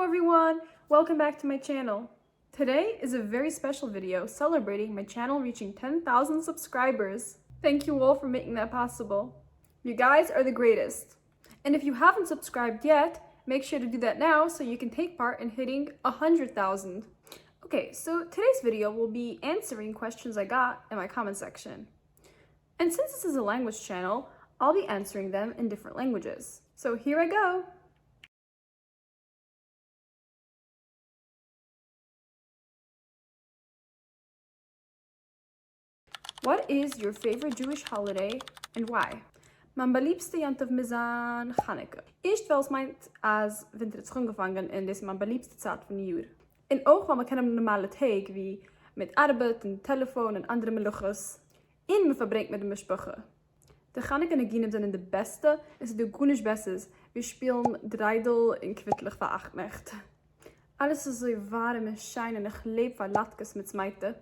Hello everyone! Welcome back to my channel. Today is a very special video celebrating my channel reaching 10,000 subscribers. Thank you all for making that possible. You guys are the greatest. And if you haven't subscribed yet, make sure to do that now so you can take part in hitting 100,000. Okay, so today's video will be answering questions I got in my comment section. And since this is a language channel, I'll be answering them in different languages. So here I go! What is your favorite Jewish holiday and why? Mijn beliebste jantav mizan Chanukah. Eerst wel meint als winter het gevangen en dit is mijn beliebste tijd van het jaar. In oog van we kennen een normale tag wie met arbeid en telefoon en andere meluchas. En me verbrengt met de mishpacha. De Chanukah en Ginem zijn de beste en ze doen goede bestes. We spelen dreidel en kwittelig van 8 nacht. Alles is zo warm en shine en geleefd van latkes met smijten.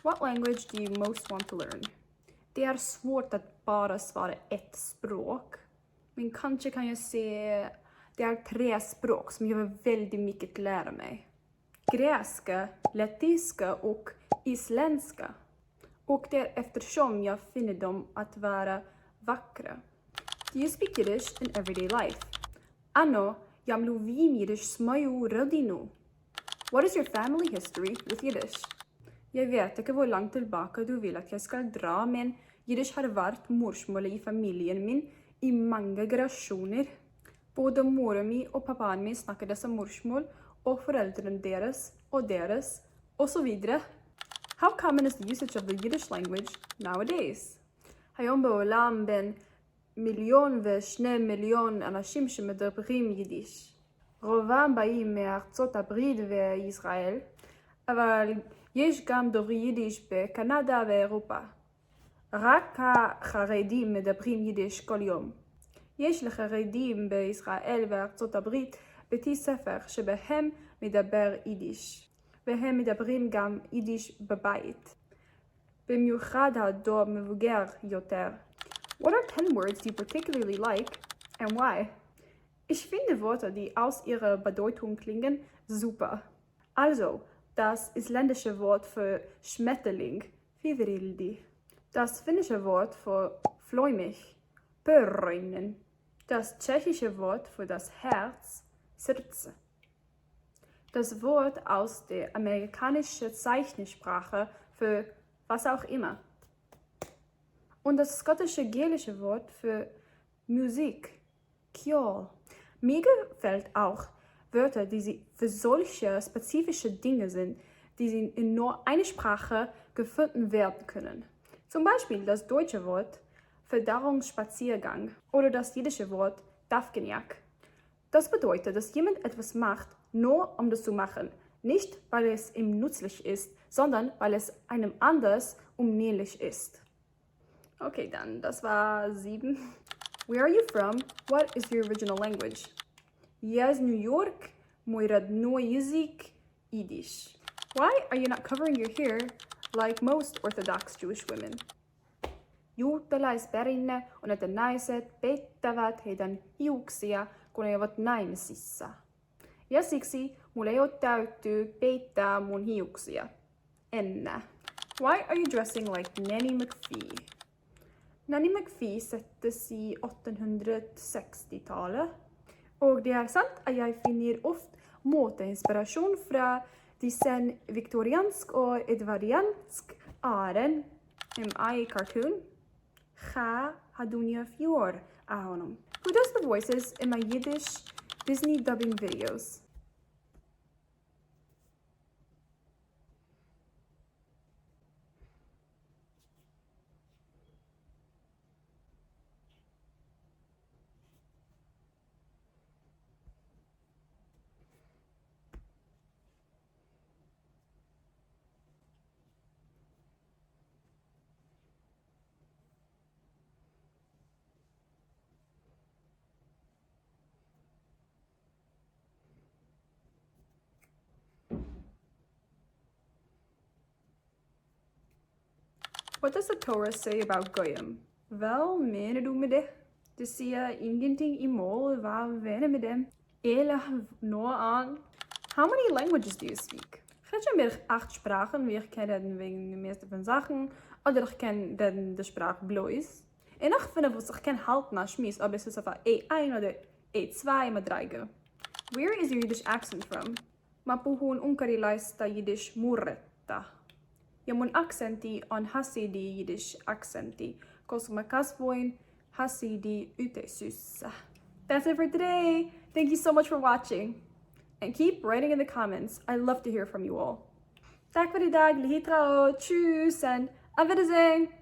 What language do you most want to learn? Det är svårt att bara svara ett språk. Men kanske kan jag säga det är 3 språk som jag vill väldigt mycket lära mig. Grekiska, lettiska och isländska. Och det är eftersom jag finner dem att vara vackra. Do you speak Yiddish in everyday life? Ano, jag mluvim Yiddish smoju rodinu. What is your family history with Yiddish? Jag vet inte hur långt tillbaka du vill att jag ska dra, men Yiddish har varit morsmålet i familjen min i många generationer. Både mor min och pappan min snackar dessa morsmål och föräldrarna deras och så vidare. How common is the usage of the Yiddish language nowadays? היום בעולם בין 1,2 מיליון אנשים שמדברים יידיש. רובם באים מארצות הברית וישראל, אבל יש גם דוברי יידיש בקנדה ואירופה. רק החרדים מדברים יידיש כל יום. יש לחרדים בישראל וארצות הברית בתי ספר שבהם מדבר יידיש, והם מדברים גם יידיש בבית. במיוחד הדור מבוגר יותר. What are 10 words do you particularly like and why? Ich finde Worte, die aus ihrer Bedeutung klingen, super. Also, das isländische Wort für Schmetterling, Fiverildi. Das finnische Wort für fläumig, Pörröinen. Das tschechische Wort für das Herz, Srce. Das Wort aus der amerikanischen Zeichensprache für was auch immer. Und das skottische gälische Wort für Musik, Kjol. Mir gefällt auch Wörter, die für solche spezifische Dinge sind, die in nur einer Sprache gefunden werden können. Zum Beispiel das deutsche Wort Verdauungsspaziergang oder das jiddische Wort Dafkenjak. Das bedeutet, dass jemand etwas macht, nur um das zu machen. Nicht, weil es ihm nützlich ist, sondern weil es einem anders umnählich ist. Okay, dann, das war 7. Where are you from? What is your original language? Yes, New York, мой родной язык, Yiddish. Why are you not covering your hair like most Orthodox Jewish women? Juutalaisperinne on, että naiset peittävät heidän hiuksia, kun he ovat naimisissa. Ja siksi mulla ei ole täytyy peittää mun hiuksia. Enää. Why are you dressing like Nanny McPhee? Nanny McPhee sattes i 1860-talet. Og det er sant at jeg finner ofte måteinspirasjon fra de sen viktoriansk og edvardiansk æren i cartoon. Ga hadunia fjord av honom. Who does the voices in my Yiddish Disney dubbing videos? What does the Torah say about Goyim? Wel, mener du med det? Det sier ingenting i mål hva venner med dem. Eller noe annet. How many languages do you speak? Ich rede schon mehr 8 Sprachen, wie ich kann reden wegen den meisten von Sachen, oder ich kann reden die Sprache bloß. Und ich finde, was ich kann halten als Schmiss, ob es ist auf A1 oder A2 mit 3. Where is your Yiddish accent from? Ma puhun unkari laista Yiddish murretta. Ja mun accenti on hasidi Yiddish accenti, koska ma kasvoin hasidi ytesyssä. That's it for today. Thank you so much for watching. And keep writing in the comments. I love to hear from you all. Tack för idag, lihitrao, tschüss, and auf Wiedersehen!